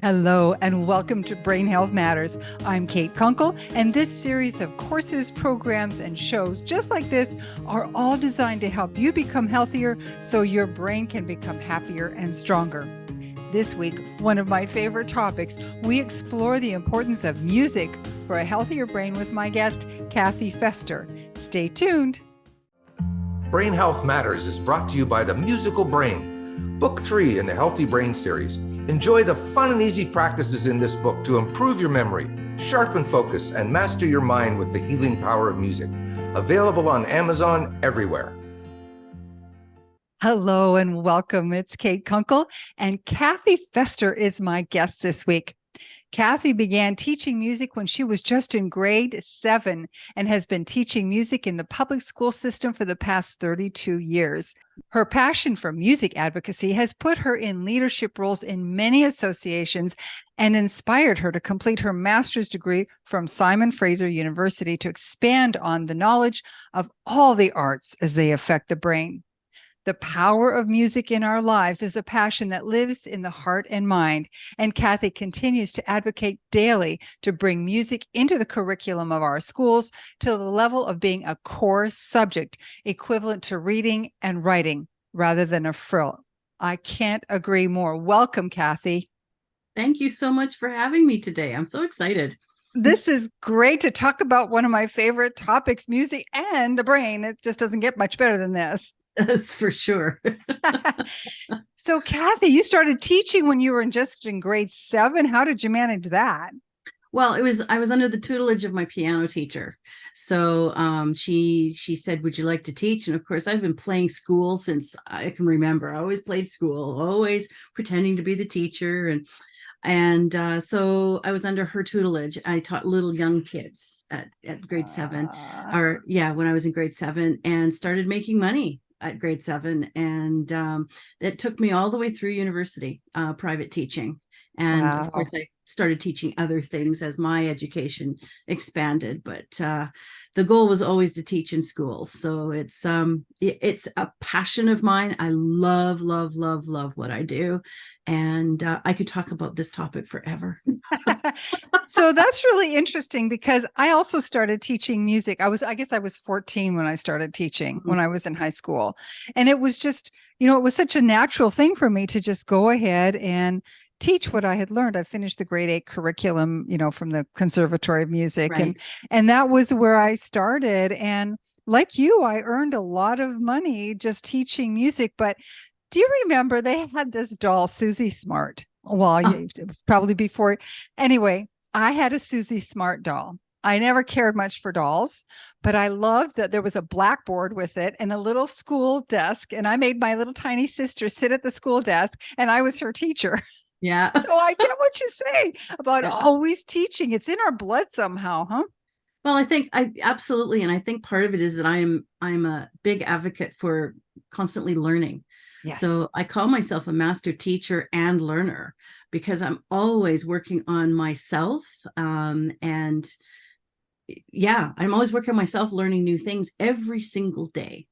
Hello, and welcome to Brain Health Matters. I'm Kate Kunkel, and this series of courses, programs, and shows just like this are all designed to help you become healthier so your brain can become happier and stronger. This week, one of my favorite topics, we explore the importance of music for a healthier brain with my guest, Kathy Fester. Stay tuned. Brain Health Matters is brought to you by The Musical Brain, Book 3 in the Healthy Brain series. Enjoy the fun and easy practices in this book to improve your memory, sharpen focus, and master your mind with the healing power of music. Available on Amazon everywhere. Hello and welcome. It's Kate Kunkel, and Kathy Fester is my guest this week. Kathy began teaching music when she was just in grade 7 and has been teaching music in the public school system for the past 32 years. Her passion for music advocacy has put her in leadership roles in many associations and inspired her to complete her master's degree from Simon Fraser University to expand on the knowledge of all the arts as they affect the brain. The power of music in our lives is a passion that lives in the heart and mind, and Kathy continues to advocate daily to bring music into the curriculum of our schools to the level of being a core subject, equivalent to reading and writing, rather than a frill. I can't agree more. Welcome, Kathy. Thank you so much for having me today. I'm so excited. This is great to talk about one of my favorite topics, music and the brain. It just doesn't get much better than this. That's for sure. So, Kathy, you started teaching when you were just in grade 7. How did you manage that? Well, I was under the tutelage of my piano teacher. So she said, "Would you like to teach?" And of course, I've been playing school since I can remember. I always played school, always pretending to be the teacher. And so I was under her tutelage. I taught little young kids at grade 7, when I was in grade 7, and started making money at grade 7. And it took me all the way through university, private teaching. And Wow. Of course, I started teaching other things as my education expanded. But the goal was always to teach in schools. So it's a passion of mine. I love, love, love, love what I do. And I could talk about this topic forever. So that's really interesting because I also started teaching music. I guess I was 14 when I started teaching, when I was in high school. And it was just, it was such a natural thing for me to just go ahead and teach what I had learned. I finished the grade 8 curriculum, from the Conservatory of Music. Right. And that was where I started. And like you, I earned a lot of money just teaching music. But do you remember they had this doll, Susie Smart? Well, it was probably before. Anyway, I had a Susie Smart doll. I never cared much for dolls, but I loved that there was a blackboard with it and a little school desk. And I made my little tiny sister sit at the school desk, and I was her teacher. Yeah. So I get what you say about always teaching. It's in our blood somehow, huh? Well, I absolutely. And I think part of it is that I'm a big advocate for constantly learning. Yes. So I call myself a master teacher and learner because I'm always working on myself. I'm always working on myself, learning new things every single day.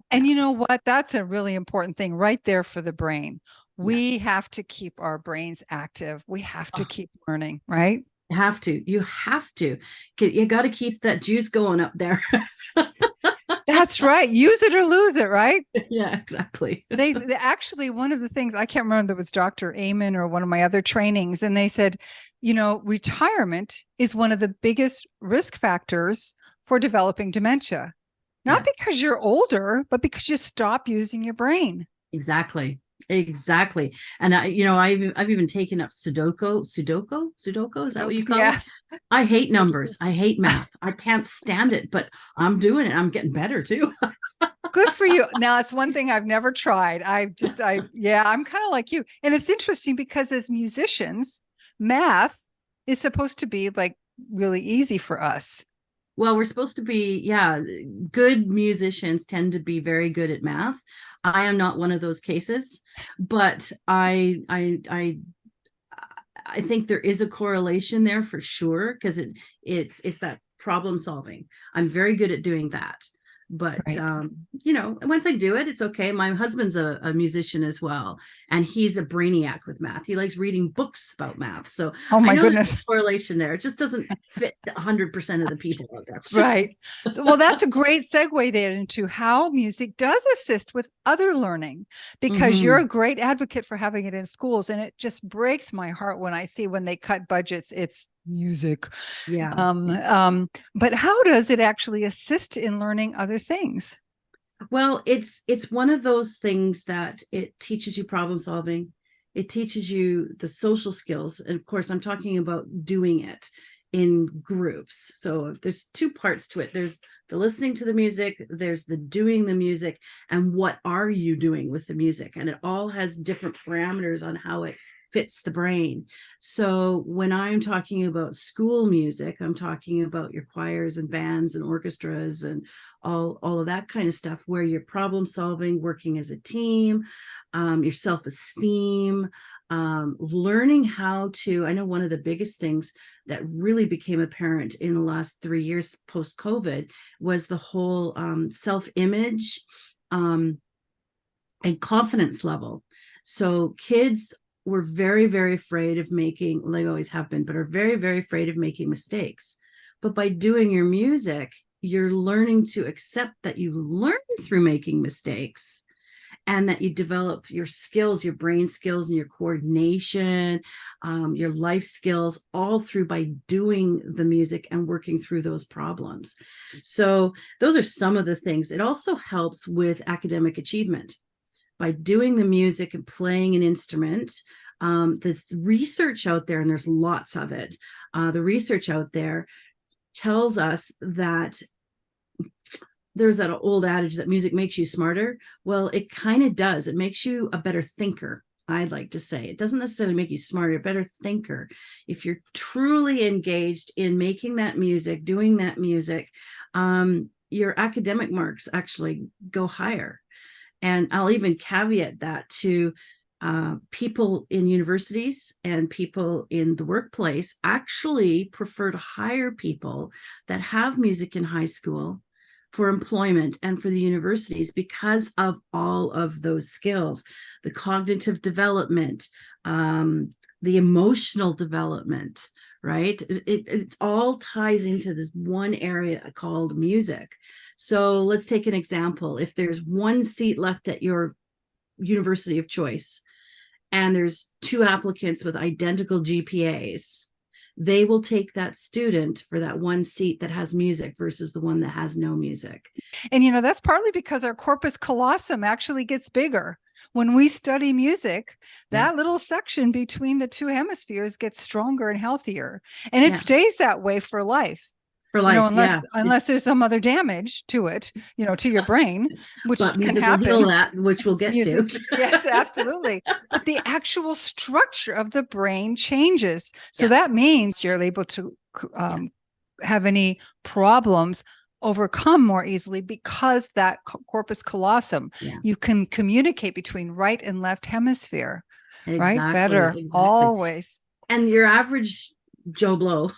And you know what? That's a really important thing right there for the brain. We have to keep our brains active. We have to keep learning, right? You have to. You got to keep that juice going up there. That's right. Use it or lose it, right? Yeah, exactly. They actually, one of the things, I can't remember, there was Dr. Amen or one of my other trainings, and they said, retirement is one of the biggest risk factors for developing dementia. Not because you're older, but because you stop using your brain. Exactly. And I've even taken up Sudoku. Is that what you call it? I hate numbers. I hate math. I can't stand it, but I'm doing it. I'm getting better too. Good for you. Now, it's one thing I've never tried. I'm kind of like you. And it's interesting because as musicians, math is supposed to be like really easy for us. Well, we're supposed to be, good musicians tend to be very good at math. I am not one of those cases, but I think there is a correlation there for sure, because it's that problem solving. I'm very good at doing that. But Right. once I do it, it's okay. My husband's a musician as well, and he's a brainiac with math. He likes reading books about math. So Oh I my know there's goodness. a correlation there. It just doesn't fit 100% of the people out there. Right. Well, that's a great segue then into how music does assist with other learning, because you're Mhm. a great advocate for having it in schools. And it just breaks my heart when I see when they cut budgets, it's music. Yeah. But how does it actually assist in learning other things? Well, it's one of those things that it teaches you problem solving. It teaches you the social skills. And of course, I'm talking about doing it in groups. So there's two parts to it. There's the listening to the music, there's the doing the music, and what are you doing with the music? And it all has different parameters on how it fits the brain. So when I'm talking about school music, I'm talking about your choirs and bands and orchestras and all of that kind of stuff, where you're problem solving, working as a team, your self-esteem, learning how to. I know one of the biggest things that really became apparent in the last 3 years post-COVID was the whole self-image and confidence level. So kids were very, very afraid of making, well, they always have been, but are very, very afraid of making mistakes. But by doing your music, you're learning to accept that you learn through making mistakes, and that you develop your skills, your brain skills, and your coordination, your life skills, all through by doing the music and working through those problems. So those are some of the things. It also helps with academic achievement by doing the music and playing an instrument. The research out there, and there's lots of it, the research out there tells us that there's that old adage that music makes you smarter. Well, it kind of does. It makes you a better thinker. I'd like to say it doesn't necessarily make you smarter, a better thinker. If you're truly engaged in making that music, doing that music, your academic marks actually go higher. And I'll even caveat that to people in universities and people in the workplace actually prefer to hire people that have music in high school for employment and for the universities, because of all of those skills, the cognitive development, the emotional development, right? It all ties into this one area called music. So let's take an example. If there's one seat left at your university of choice, and there's two applicants with identical GPAs, they will take that student for that one seat that has music versus the one that has no music. And, that's partly because our corpus callosum actually gets bigger. When we study music, that little section between the two hemispheres gets stronger and healthier. And it stays that way for life. For life, unless there's some other damage to it, to your brain, which but can music happen. will heal that, which we'll get to. Yes, absolutely. But the actual structure of the brain changes. So that means you're able to have any problems overcome more easily, because that corpus callosum, you can communicate between right and left hemisphere, right? Better, always. And your average Joe Blow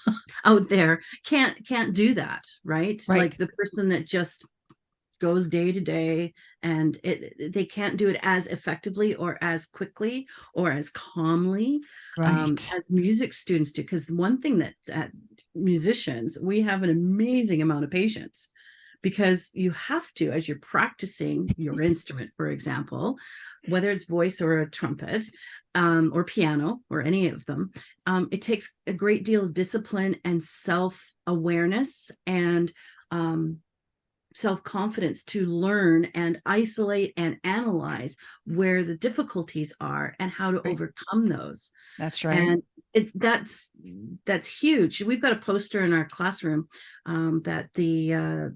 out there can't do that, right? Like the person that just goes day to day, and they can't do it as effectively or as quickly or as calmly as music students do. Because one thing that musicians, we have an amazing amount of patience, because you have to, as you're practicing your instrument, for example, whether it's voice or a trumpet, or piano or any of them, it takes a great deal of discipline and self-awareness and self-confidence to learn and isolate and analyze where the difficulties are and how to overcome those. That's right. And that's huge. We've got a poster in our classroom that the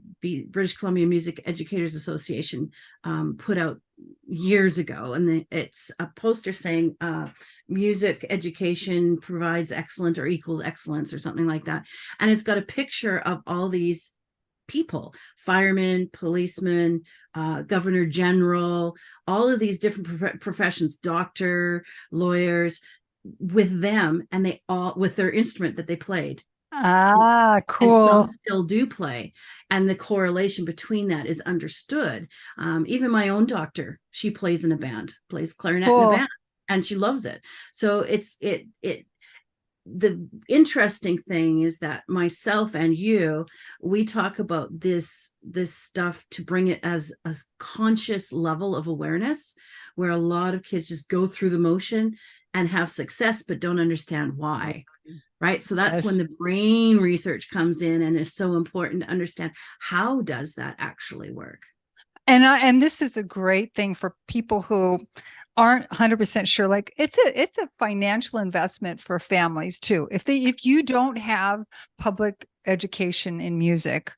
British Columbia Music Educators Association put out years ago, and it's a poster saying music education provides excellent or equals excellence or something like that, and it's got a picture of all these people, firemen, policemen, governor general, all of these different professions, doctor, lawyers, with them, and they all with their instrument that they played, Ah, And some cool. still do play, and the correlation between that is understood. Even my own doctor, she plays in a band, plays clarinet in a Cool. band, and she loves it. So it the interesting thing is that myself and you, we talk about this stuff to bring it as a conscious level of awareness, where a lot of kids just go through the motion and have success but don't understand why. Right, so that's when Yes. the brain research comes in, and is so important to understand how does that actually work. And this is a great thing for people who aren't 100% sure. Like it's a financial investment for families too. If you don't have public education in music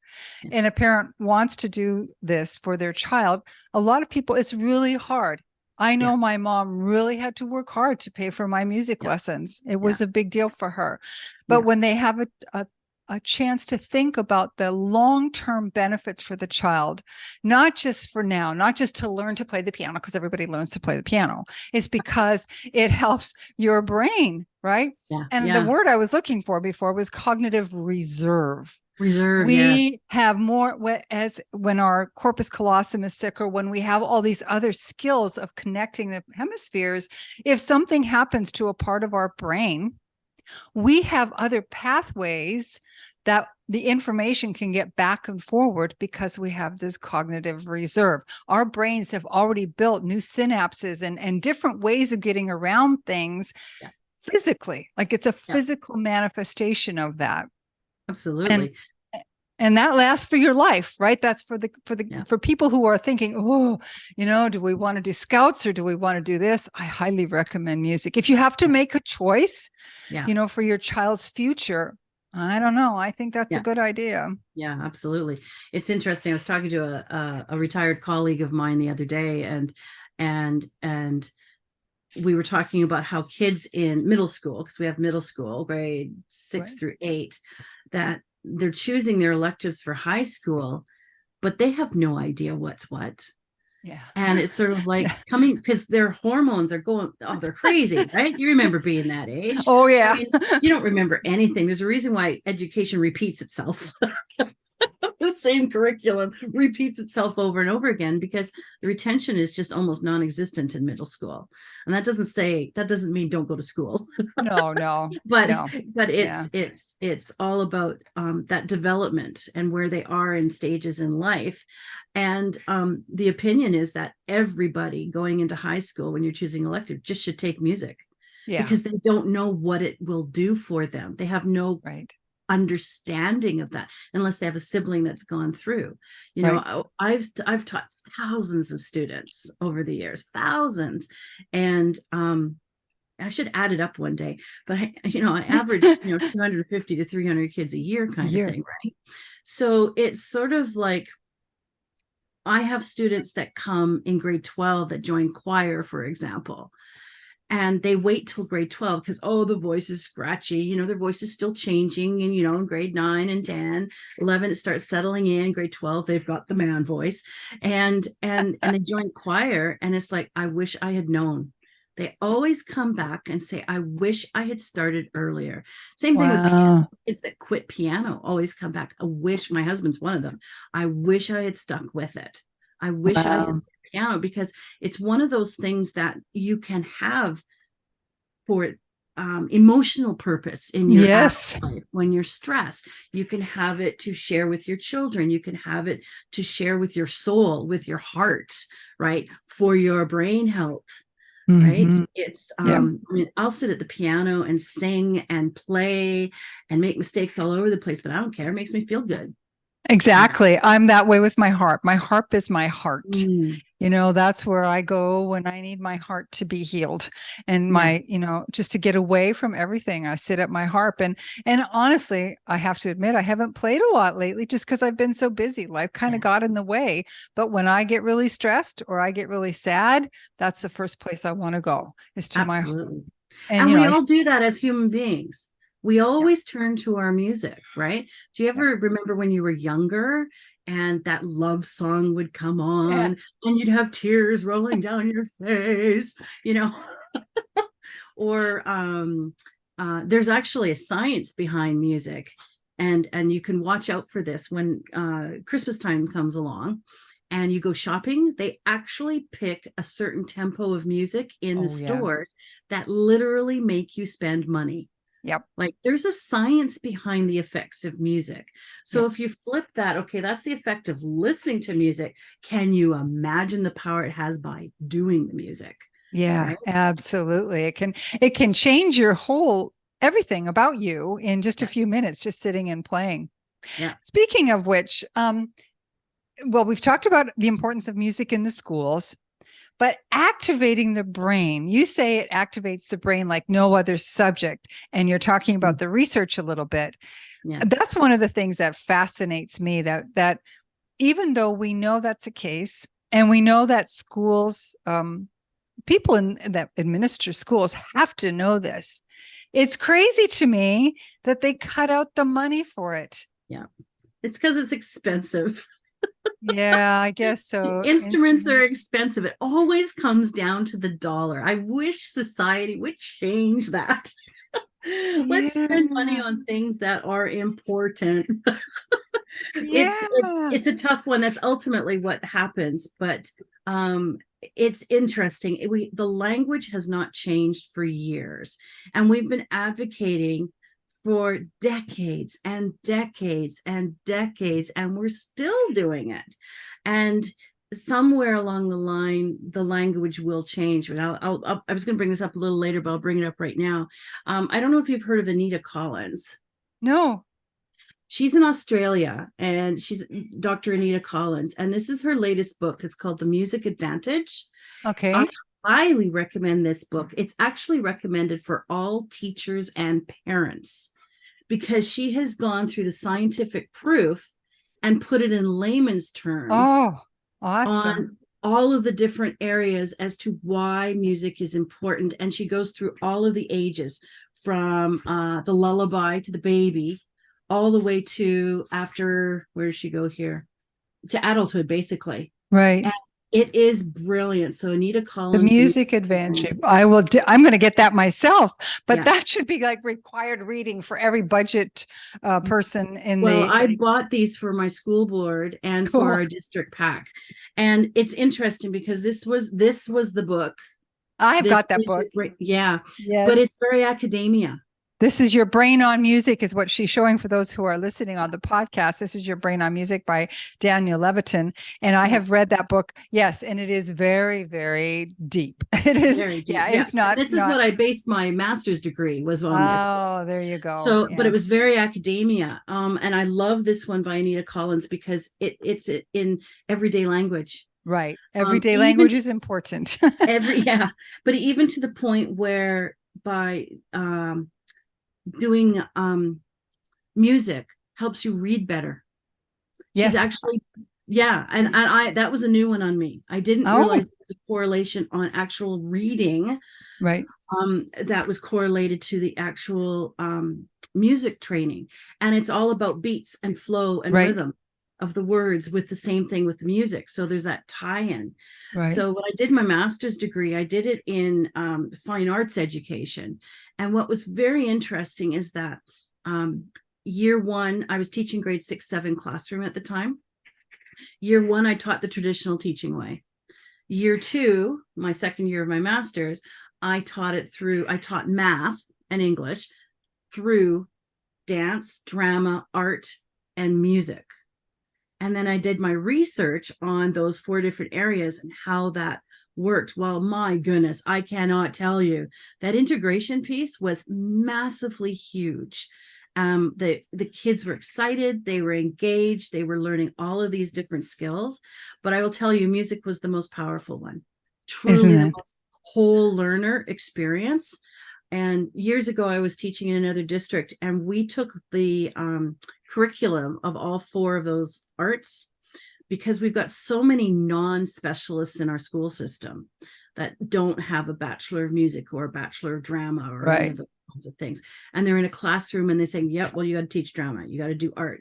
and a parent wants to do this for their child, a lot of people, it's really hard. I Yeah, know my mom really had to work hard to pay for my music yeah, lessons. It yeah, was a big deal for her. But yeah, when they have a chance to think about the long-term benefits for the child, not just for now, not just to learn to play the piano, because everybody learns to play the piano. It's because it helps your brain, right? yeah, And the yeah. word I was looking for before was cognitive reserve. Reserve, yes. We have more, as when our corpus callosum is thicker, when we have all these other skills of connecting the hemispheres. If something happens to a part of our brain, we have other pathways that the information can get back and forward because we have this cognitive reserve. Our brains have already built new synapses and different ways of getting around things Yeah, physically. Like it's a yeah, physical manifestation of that. And absolutely. and that lasts for your life, right? That's Yeah, for people who are thinking, oh, do we want to do scouts or do we want to do this? I highly recommend music. If you have to yeah, make a choice, yeah, for your child's future, I don't know. I think that's a yeah, good idea. yeah, absolutely. It's interesting. I was talking to a retired colleague of mine the other day, and we were talking about how kids in middle school, because we have middle school, grade 6 Right. through 8, that they're choosing their electives for high school, but they have no idea what's what. Yeah. And it's sort of like Yeah. coming, because their hormones are going, oh, they're crazy, right? You remember being that age. Oh, I yeah. mean, you don't remember anything. There's a reason why education repeats itself. The same curriculum repeats itself over and over again, because the retention is just almost non-existent in middle school. And that doesn't mean don't go to school. No, no, but no. but Yeah. it's all about that development and where they are in stages in life. And the opinion is that everybody going into high school, when you're choosing elective, just should take music, Yeah. because they don't know what it will do for them. They have no Right. understanding of that unless they have a sibling that's gone through. Right. I've taught thousands of students over the years, thousands. And I should add it up one day, but I average 250 to 300 kids a year, A kind of year. thing, right? So it's sort of like, I have students that come in grade 12 that join choir, for example, and they wait till grade 12 because, oh, the voice is scratchy, their voice is still changing. And in grade 9 and 10, 11, it starts settling in. Grade 12, they've got the man voice, and they join choir, and it's like, I wish I had known. They always come back and say, I wish I had started earlier. Same thing with piano. Wow. Kids that quit piano always come back. I wish, my husband's one of them, I wish I had stuck with it. I wish I had Wow. piano, because it's one of those things that you can have for emotional purpose in your adult Yes. life. When you're stressed, you can have it to share with your children. You can have it to share with your soul, with your heart, right? For your brain health, right? Hmm. It's Yeah. I mean, I'll sit at the piano and sing and play and make mistakes all over the place, but I don't care. It makes me feel good. Exactly. I'm that way with my harp. My harp is my heart. Mm, That's where I go when I need my heart to be healed and yeah, just to get away from everything. I sit at my harp and honestly, I have to admit I haven't played a lot lately just because I've been so busy. Life kind yeah, of got in the way. But when I get really stressed or I get really sad, that's the first place I want to go is to my harp. absolutely. And And we all do that as human beings. We yeah, always turn to our music, right? Do you yeah, ever remember when you were younger and that love song would come yeah. on and you'd have tears rolling down your face, you know? Or there's actually a science behind music, and you can watch out for this when Christmas time comes along and you go shopping. They actually pick a certain tempo of music in the stores that literally make you spend money. Yep. Like there's a science behind the effects of music. So if you flip that, okay, that's the effect of listening to music. Can you imagine the power it has by doing the music? Yeah, right? absolutely. It can change your whole everything about you in just a few minutes, just sitting and playing. Yeah. Speaking of which, well, we've talked about the importance of music in the schools, but activating the brain, you say it activates the brain like no other subject. And you're talking about the research a little bit. Yeah. That's one of the things that fascinates me, that even though we know that's the case, and we know that schools, people that administer schools have to know this. It's crazy to me that they cut out the money for it. Yeah. It's because it's expensive. Yeah, I guess so. Instruments are expensive. It always comes down to the dollar. I wish society would change that. Let's spend money on things that are important. It's a tough one. That's ultimately what happens, but it's interesting. The language has not changed for years, and we've been advocating for decades and decades and decades, and we're still doing it. And somewhere along the line, the language will change. But I was going to bring this up a little later, but I'll bring it up right now. I don't know if you've heard of Anita Collins. No. She's in Australia, and she's Dr. Anita Collins, and this is her latest book. It's called The Music Advantage. Okay. I highly recommend this book. It's actually recommended for all teachers and parents, because she has gone through the scientific proof and put it in layman's terms. Oh, awesome. On all of the different areas as to why music is important. And she goes through all of the ages, from the lullaby to the baby, all the way to after, where does she go here? To adulthood, basically. Right. And it is brilliant. So Anita Collins, The Music Advantage. I'm going to get that myself, but that should be like required reading for every budget person I bought these for my school board and for our district pack. And it's interesting because this was the book. I've got that book. Yeah. Yes. But it's very academia. This is Your Brain on Music is what she's showing for those who are listening on the podcast. This is Your Brain on Music by Daniel Levitin. And I have read that book. Yes. And it is very, very deep. It is. Very deep. Yeah. It's not. This is what I based my master's degree was on. Oh, there you go. So, but it was very academia. And I love this one by Anita Collins because it's in everyday language. Right. Everyday language is important. But even to the point where by doing music helps you read better. Yes. She's actually, and I that was a new one on me. I didn't realize there was a correlation on actual reading. Right. That was correlated to the actual music training. And it's all about beats and flow and rhythm of the words, with the same thing with the music. So there's that tie-in. Right. So when I did my master's degree, I did it in fine arts education. And what was very interesting is that year one, I was teaching grade 6-7 classroom at the time. Year one, I taught the traditional teaching way. Year two, my second year of my master's, I taught math and English through dance, drama, art, and music. And then I did my research on those 4 different areas and how that worked. Well, my goodness, I cannot tell you. That integration piece was massively huge. The kids were excited, they were engaged, they were learning all of these different skills. But I will tell you, music was the most powerful one. Truly the most whole learner experience. And years ago, I was teaching in another district, and we took the curriculum of all 4 of those arts, because we've got so many non-specialists in our school system that don't have a Bachelor of Music or a Bachelor of Drama or any of those kinds of things. And they're in a classroom and they're saying, "Yep, well, you got to teach drama. You got to do art."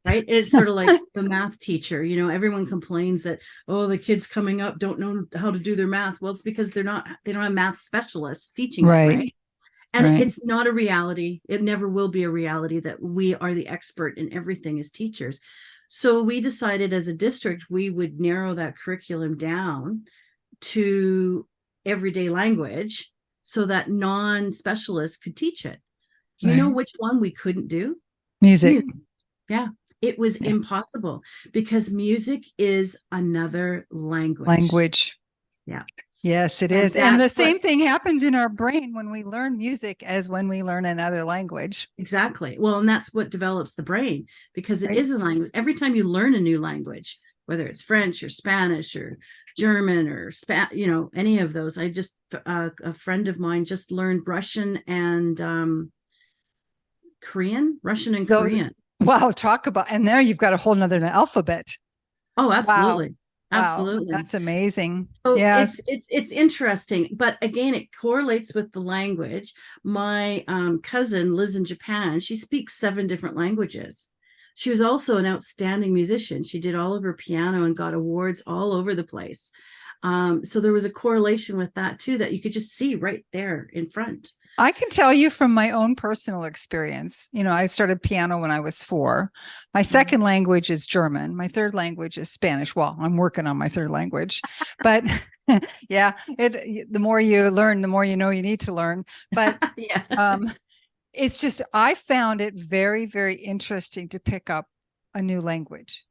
Right? It's sort of like the math teacher. Everyone complains that, the kids coming up don't know how to do their math. Well, it's because they don't have math specialists teaching. Right. And Right. it's not a reality. It never will be a reality that we are the expert in everything as teachers. So we decided as a district, we would narrow that curriculum down to everyday language so that non-specialists could teach it. You know Right. which one we couldn't do? Music. Music. Yeah. It was Yeah. impossible because music is another language. Language. Yeah. Yes, it And is. And the that's what same thing happens in our brain when we learn music as when we learn another language. exactly. Well, and that's what develops the brain because it Right. is a language. Every time you learn a new language, whether it's French or Spanish or German or any of those. I just a friend of mine just learned Russian and Russian and So, Korean. wow, talk about, and there you've got a whole nother alphabet. Oh, Wow. absolutely. Wow. Absolutely. That's amazing. So Yes. it's interesting, but again, it correlates with the language. My cousin lives in Japan. She speaks 7 different languages. She was also an outstanding musician. She did all of her piano and got awards all over the place. So there was a correlation with that too, that you could just see right there in front. I can tell you from my own personal experience. I started piano when I was 4. My second language is German. My third language is Spanish. Well, I'm working on my third language, but yeah, the more you learn, the more you know you need to learn. But yeah. It's just, I found it very, very interesting to pick up a new language.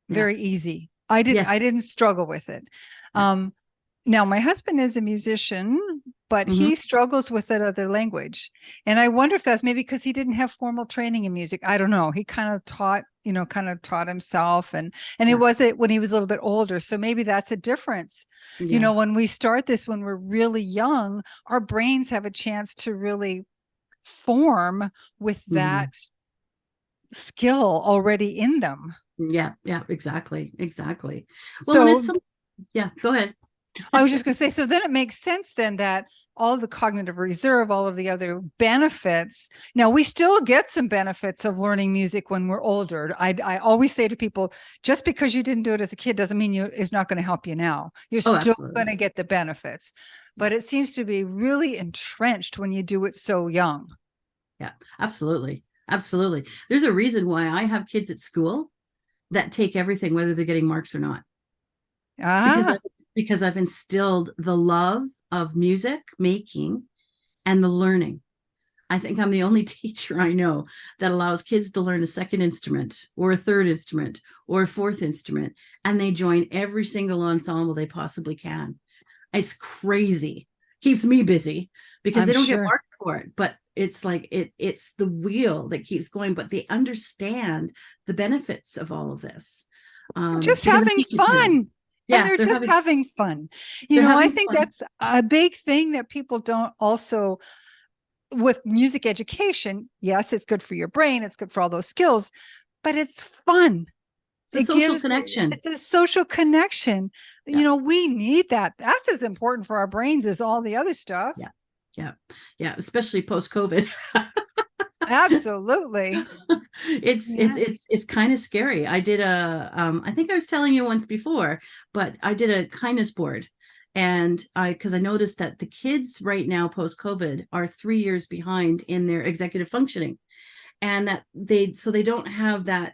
Very easy. I didn't struggle with it. Now my husband is a musician, but he struggles with that other language. And I wonder if that's maybe because he didn't have formal training in music. I don't know. He kind of taught himself, and it wasn't when he was a little bit older. So maybe that's a difference. When we start this, when we're really young, our brains have a chance to really form with that skill already in them. Yeah, exactly. Well, So and it's go ahead. I was just going to say, so then it makes sense then that all the cognitive reserve, all of the other benefits. Now we still get some benefits of learning music when we're older. I always say to people, just because you didn't do it as a kid doesn't mean it's not going to help you now. You're still going to get the benefits, but it seems to be really entrenched when you do it so young. Yeah, absolutely. There's a reason why I have kids at school that take everything, whether they're getting marks or not. Because I've instilled the love of music making and the learning. I think I'm the only teacher I know that allows kids to learn a second instrument or a third instrument or a fourth instrument, and they join every single ensemble they possibly can. It's crazy. Keeps me busy because they don't get marked for it, but it's like it's the wheel that keeps going, but they understand the benefits of all of this. Just having fun. Yeah, and they're just having fun. I think that's a big thing that people don't also, with music education. Yes, it's good for your brain. It's good for all those skills, but it's fun. It's a social connection. It's a social connection. We need that. That's as important for our brains as all the other stuff. Yeah. Especially post-COVID. Absolutely. It's kind of scary. I did I think I was telling you once before, but I did a kindness board, and because I noticed that the kids right now post-COVID are 3 years behind in their executive functioning, and that they don't have that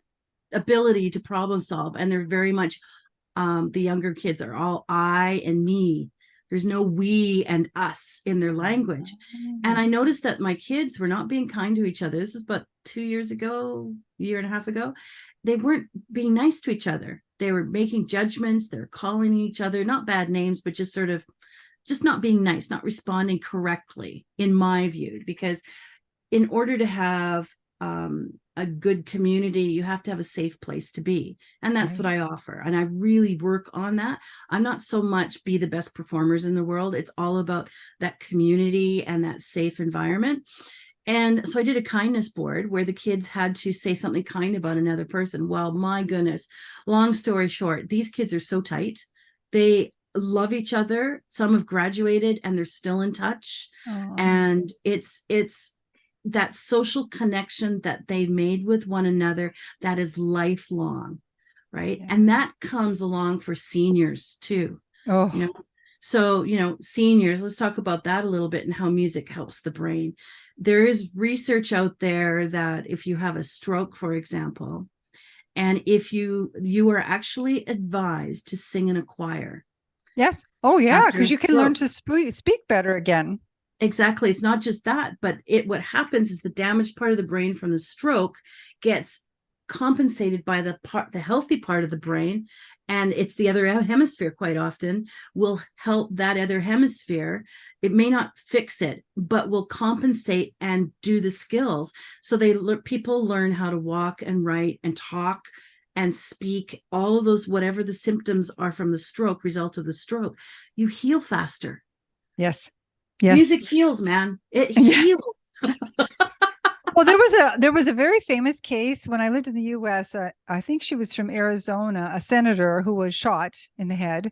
ability to problem solve, and they're very much the younger kids are all I and me. There's no we and us in their language. And I noticed that my kids were not being kind to each other. This is about 2 years ago, a year and a half ago. They weren't being nice to each other. They were making judgments. They're calling each other, not bad names, but just sort of just not being nice, not responding correctly, in my view, because in order to have a good community, you have to have a safe place to be. And that's what I offer. And I really work on that. I'm not so much be the best performers in the world. It's all about that community and that safe environment. And so I did a kindness board where the kids had to say something kind about another person. Well, my goodness, long story short, these kids are so tight. They love each other. Some have graduated and they're still in touch. And it's that social connection that they made with one another that is lifelong, right? And that comes along for seniors too. So, seniors, let's talk about that a little bit and how music helps the brain. There is research out there that if you have a stroke, for example, and if you are actually advised to sing in a choir. Yes. Oh, yeah, After a because you can learn stroke. to speak better again. Exactly. It's not just that, but what happens is the damaged part of the brain from the stroke gets compensated by the healthy part of the brain, and it's the other hemisphere quite often will help that other hemisphere. It may not fix it, but will compensate and do the skills. So people learn how to walk and write and talk and speak, all of those, whatever the symptoms are from the stroke, result of the stroke, you heal faster. Yes. Yes. Music heals, man. It Yes. heals. Well, there was a very famous case when I lived in the U.S. I think she was from Arizona, a senator who was shot in the head,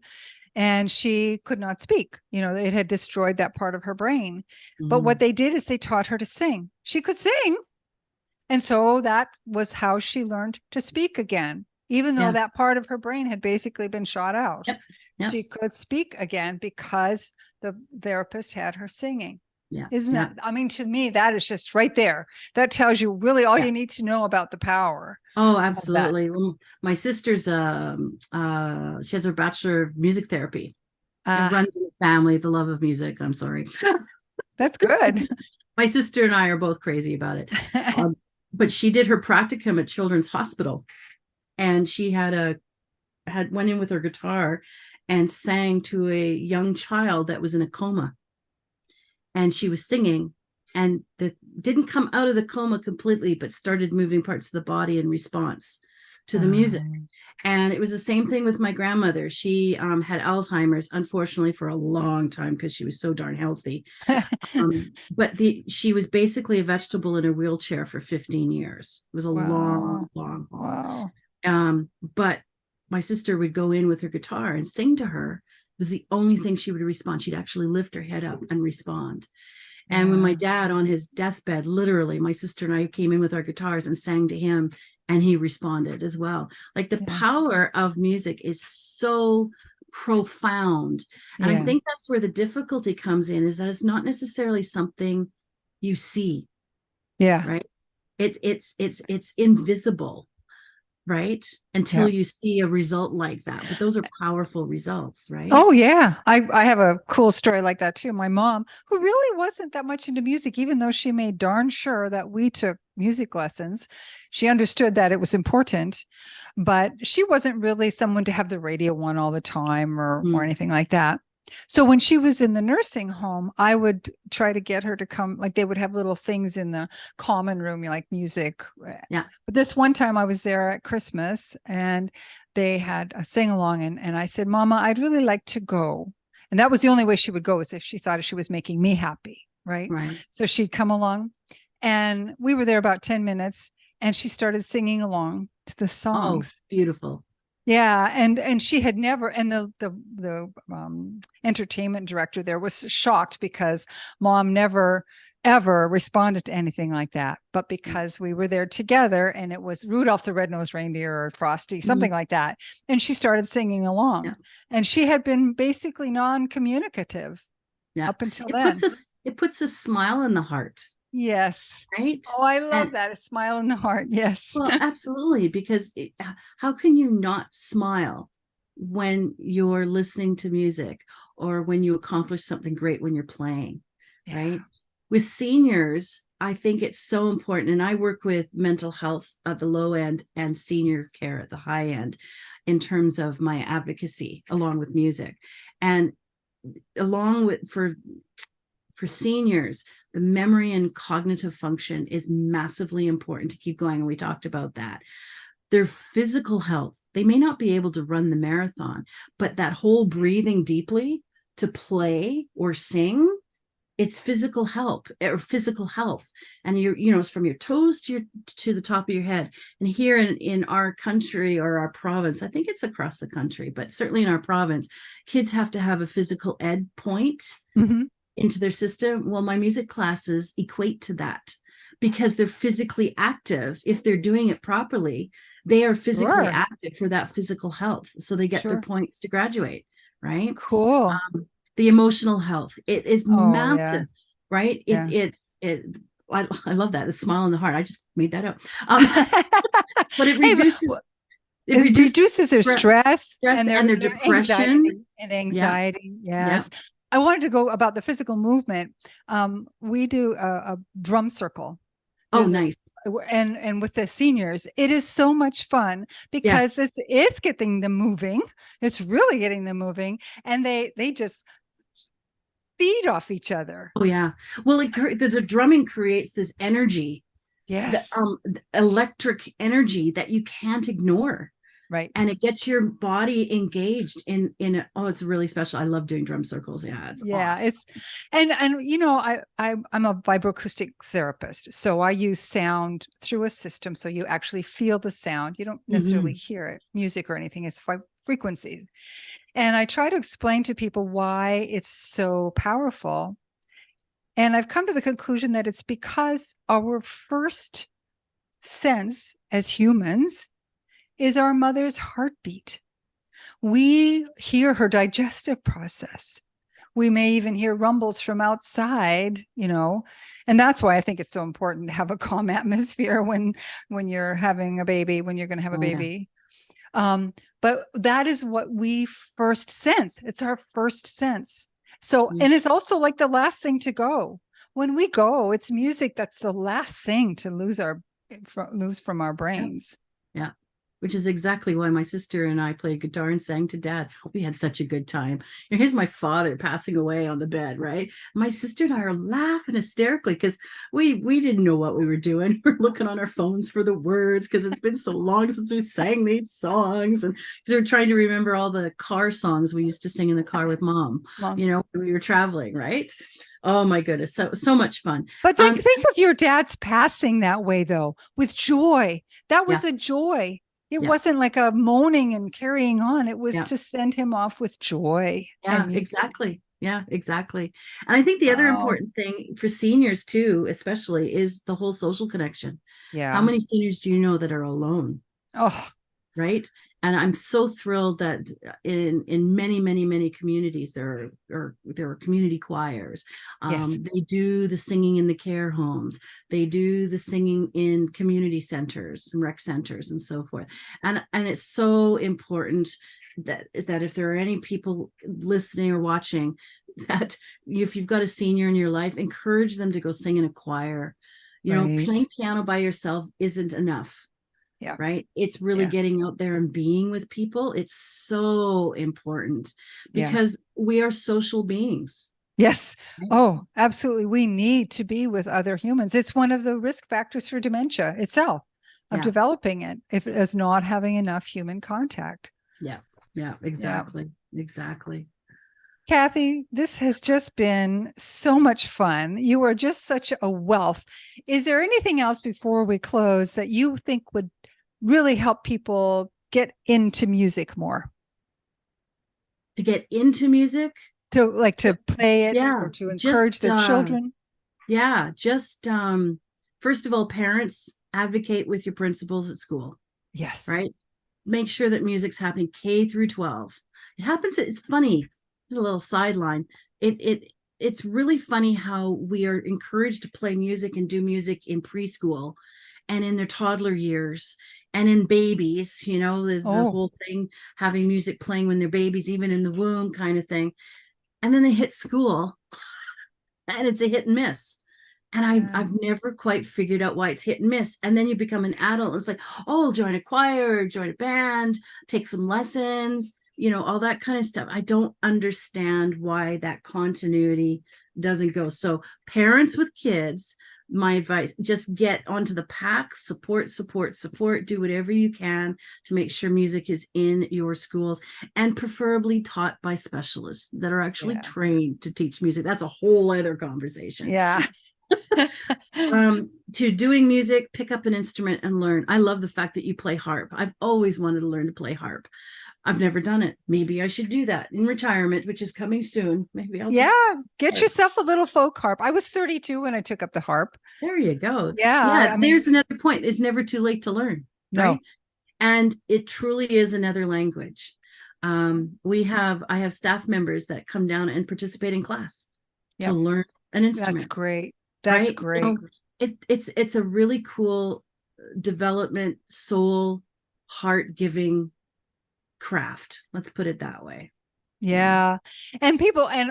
and she could not speak. It had destroyed that part of her brain. But what they did is they taught her to sing. She could sing, and so that was how she learned to speak again. Even though that part of her brain had basically been shot out, she could speak again because the therapist had her singing. Yeah. Isn't that, I mean, to me, that is just right there. That tells you really all you need to know about the power. Oh, absolutely. Well, my sister's, she has her Bachelor of Music Therapy. It runs in the family, the love of music. I'm sorry. That's good. My sister and I are both crazy about it. But she did her practicum at Children's Hospital, and she went in with her guitar and sang to a young child that was in a coma. And she was singing, and didn't come out of the coma completely, but started moving parts of the body in response to the music. And it was the same thing with my grandmother. She had Alzheimer's, unfortunately, for a long time because she was so darn healthy. But she was basically a vegetable in a wheelchair for 15 years. It was a long. Wow. But my sister would go in with her guitar and sing to her. It was the only thing she would respond. She'd actually lift her head up and respond. And when my dad on his deathbed, literally, my sister and I came in with our guitars and sang to him, and he responded as well. Like the power of music is so profound. And I think that's where the difficulty comes in, is that it's not necessarily something you see. Yeah. Right. It's invisible. Right. Until you see a result like that. But those are powerful results, right? Oh, yeah. I have a cool story like that, too. My mom, who really wasn't that much into music, even though she made darn sure that we took music lessons, she understood that it was important, but she wasn't really someone to have the radio on all the time or anything like that. So when she was in the nursing home, I would try to get her to come, like they would have little things in the common room, like music. Yeah. But this one time I was there at Christmas and they had a sing along, and I said, Mama, I'd really like to go. And that was the only way she would go, is if she thought she was making me happy. Right. So she'd come along, and we were there about 10 minutes, and she started singing along to the songs. Oh, beautiful. Yeah, and she had never, and the entertainment director there was shocked because Mom never ever responded to anything like that. But because we were there together, and it was Rudolph the Red-Nosed Reindeer or Frosty, something like that, and she started singing along, and she had been basically non-communicative up until then. It puts a smile in the heart. Yes. Right. Oh, I love that. A smile in the heart. Yes. Well, absolutely. Because how can you not smile when you're listening to music, or when you accomplish something great when you're playing? Right. With seniors, I think it's so important. And I work with mental health at the low end and senior care at the high end in terms of my advocacy, along with music. And along with, for seniors, the memory and cognitive function is massively important to keep going. And we talked about that. Their physical health, they may not be able to run the marathon, but that whole breathing deeply to play or sing, it's physical health. And it's from your toes to the top of your head. And here in our country, or our province, I think it's across the country, but certainly in our province, kids have to have a physical ed point into their system. Well, my music classes equate to that, because they're physically active. If they're doing it properly, they are physically active for that physical health. So they get their points to graduate. Right. Cool. the emotional health. It is Oh, yeah. massive, right? Yeah. I love that. A smile in the heart. I just made that up. But Hey, but it it reduces reduces their stress stress and and their their depression. anxiety and Yeah. anxiety. Yeah. Yes. I wanted to go about the physical movement. We do a drum circle. Oh, There's a nice. and with the seniors, it is so much fun Yeah. because it's getting them moving. It's really getting them moving, and they just feed off each other. Oh, yeah. Well, the drumming creates this energy, the Yes. electric energy that you can't ignore. Right. And it gets your body engaged in it. Oh, it's really special. I love doing drum circles. Yeah, it's Yeah, awesome. it's and I'm a vibroacoustic therapist, so I use sound through a system, so you actually feel the sound. You don't necessarily Mhm. hear it, music or anything. It's frequencies, and I try to explain to people why it's so powerful. And I've come to the conclusion that it's because our first sense as humans is our mother's heartbeat. We hear her digestive process. We may even hear rumbles from outside, and that's why I think it's so important to have a calm atmosphere when you're having a baby, when you're going to have a Oh, yeah. baby. But that is what we first sense. It's our first sense. So, Mm. and it's also like the last thing to go. When we go, it's music that's the last thing to lose from our Yeah. brains. Yeah. Which is exactly why my sister and I played guitar and sang to dad. We had such a good time. And here's my father passing away on the bed, right? My sister and I are laughing hysterically because we didn't know what we were doing. We're looking on our phones for the words because it's been so long since we sang these songs. And because we're trying to remember all the car songs we used to sing in the car with mom, Mom. when we were traveling, right? Oh my goodness. So much fun. But think of your dad's passing that way, though, with joy. That Yeah. was a joy. It Yeah. wasn't like a moaning and carrying on. It was Yeah. to send him off with joy and Yeah, music. exactly. Yeah, exactly. And I think the other Wow. important thing for seniors too, especially, is the whole social connection. How Yeah. many seniors do you know that are alone? Oh, Right. And I'm so thrilled that in many communities there are community choirs. yes. They do the singing in the care homes. They do the singing in community centers and rec centers and so forth. And it's so important that if there are any people listening or watching, that if you've got a senior in your life, encourage them to go sing in a choir. Right. Playing piano by yourself isn't enough. Yeah. Right. It's really Yeah. getting out there and being with people. It's so important Yeah. because we are social beings. Yes. Right? Oh, absolutely. We need to be with other humans. It's one of the risk factors for dementia itself, of Yeah. developing it, if it is not having enough human contact. Yeah. Yeah. Exactly. Yeah. Exactly. Kathy, this has just been so much fun. You are just such a wealth. Is there anything else before we close that you think would really help people get into music more? To get into music. To play it Yeah. or to encourage Just, their children? yeah. Just, first of all, parents, advocate with your principals at school. Yes. Right. Make sure that music's happening K through 12. It happens. It's funny. There's a little sideline. It's really funny how we are encouraged to play music and do music in preschool and in their toddler years and in babies, the whole thing, having music playing when they're babies, even in the womb kind of thing. And then they hit school and it's a hit and miss. And I've never quite figured out why it's hit and miss. And then you become an adult. And it's like, oh, join a choir, join a band, take some lessons, all that kind of stuff. I don't understand why that continuity doesn't go. So parents with kids, my advice, just get onto the pack, support, do whatever you can to make sure music is in your schools, and preferably taught by specialists that are actually trained to teach music. That's a whole other conversation. Yeah. To doing music, pick up an instrument and learn. I love the fact that you play harp. I've always wanted to learn to play harp. I've never done it. Maybe I should do that in retirement, which is coming soon. Maybe I'll get yourself a little folk harp. I was 32 when I took up the harp. There you go. Yeah. There's another point. It's never too late to learn. No. Right. And it truly is another language. I have staff members that come down and participate in class Yep. to learn an instrument. That's great. That's right? great. So it's a really cool development, soul, heart-giving craft. Let's put it that way. Yeah. And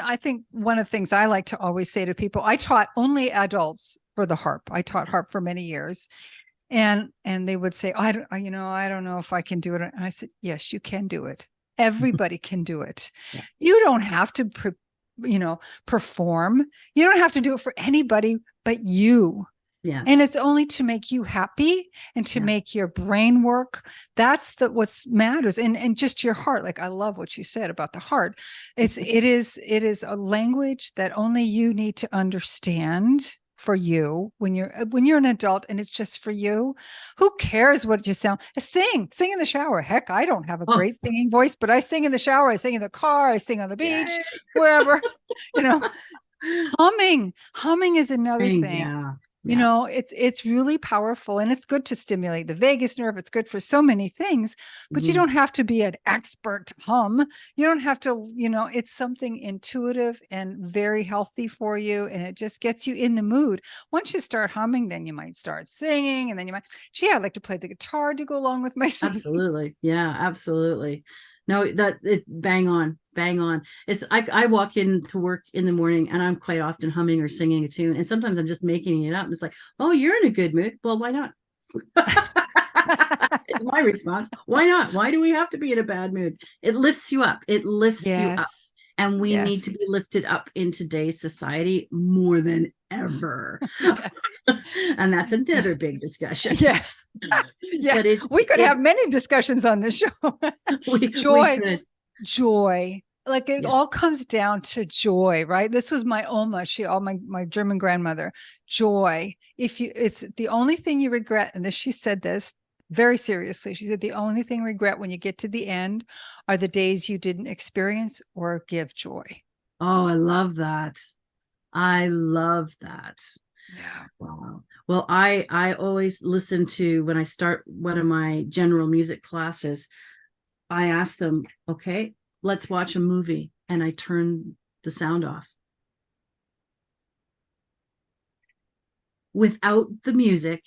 I think one of the things I like to always say to people, I taught only adults for the harp. I taught harp for many years. And they would say, I don't know if I can do it. And I said, yes, you can do it. Everybody can do it. Yeah. You don't have to, perform. You don't have to do it for anybody but you. Yeah. And it's only to make you happy and to make your brain work. That's what matters. And just your heart. Like, I love what you said about the heart. It is a language that only you need to understand for you when you're an adult, and it's just for you. Who cares what you sound? Sing in the shower. Heck, I don't have a great singing voice, but I sing in the shower. I sing in the car. I sing on the beach, wherever, humming is another thing. Yeah. It's really powerful, and it's good to stimulate the vagus nerve. It's good for so many things, but you don't have to be an expert hum. You don't have to, it's something intuitive and very healthy for you. And it just gets you in the mood. Once you start humming, then you might start singing, and then I'd like to play the guitar to go along with my singing. Absolutely. Yeah, absolutely. No, bang on. It's I walk into work in the morning and I'm quite often humming or singing a tune. And sometimes I'm just making it up. And it's like, oh, you're in a good mood. Well, why not? It's my response. Why not? Why do we have to be in a bad mood? It lifts you up. It lifts you up. And we need to be lifted up in today's society more than ever. And that's another big discussion. Yes. Yeah. But we could have many discussions on this show. Joy. Like it all comes down to joy, right? This was my Oma, my German grandmother. Joy. It's the only thing you regret, and she said this very seriously. She said, the only thing you regret when you get to the end are the days you didn't experience or give joy. Oh, I love that. Yeah. Wow. Well, I always listen to, when I start one of my general music classes, I ask them, okay, let's watch a movie. And I turn the sound off. Without the music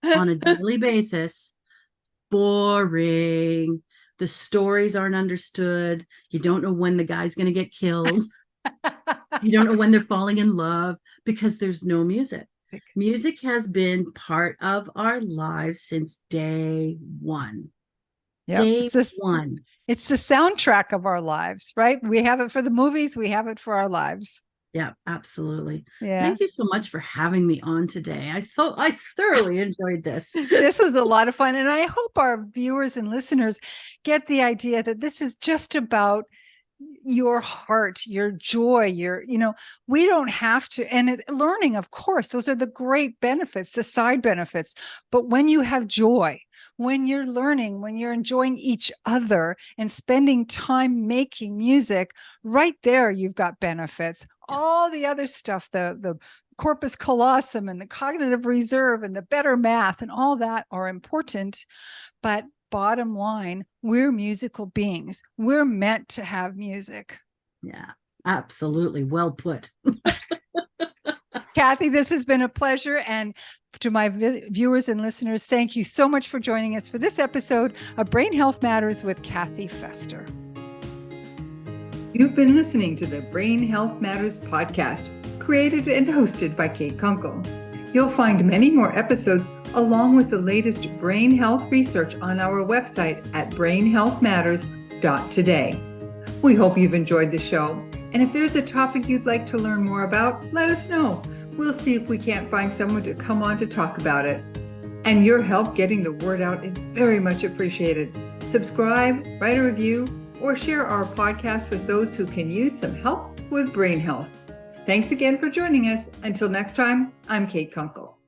on a daily basis, boring. The stories aren't understood. You don't know when the guy's going to get killed. You don't know when they're falling in love because there's no music. Music has been part of our lives since day one. Day one. It's the soundtrack of our lives, right? We have it for the movies. We have it for our lives. Yeah, absolutely. Yeah. Thank you so much for having me on today. I thoroughly enjoyed this. This was a lot of fun. And I hope our viewers and listeners get the idea that this is just about your heart, your joy, we don't have to, and learning, of course, those are the great benefits, the side benefits. But when you have joy, when you're learning, when you're enjoying each other and spending time making music, right there, you've got benefits. All the other stuff, the corpus callosum and the cognitive reserve and the better math and all that are important. But bottom line, we're musical beings. We're meant to have music. Yeah, absolutely. Well put. Kathy, this has been a pleasure. And to my viewers and listeners, thank you so much for joining us for this episode of Brain Health Matters with Kathy Fester. You've been listening to the Brain Health Matters podcast, created and hosted by Kate Kunkel. You'll find many more episodes along with the latest brain health research on our website at brainhealthmatters.today. We hope you've enjoyed the show. And if there's a topic you'd like to learn more about, let us know. We'll see if we can't find someone to come on to talk about it. And your help getting the word out is very much appreciated. Subscribe, write a review, or share our podcast with those who can use some help with brain health. Thanks again for joining us. Until next time, I'm Kate Kunkel.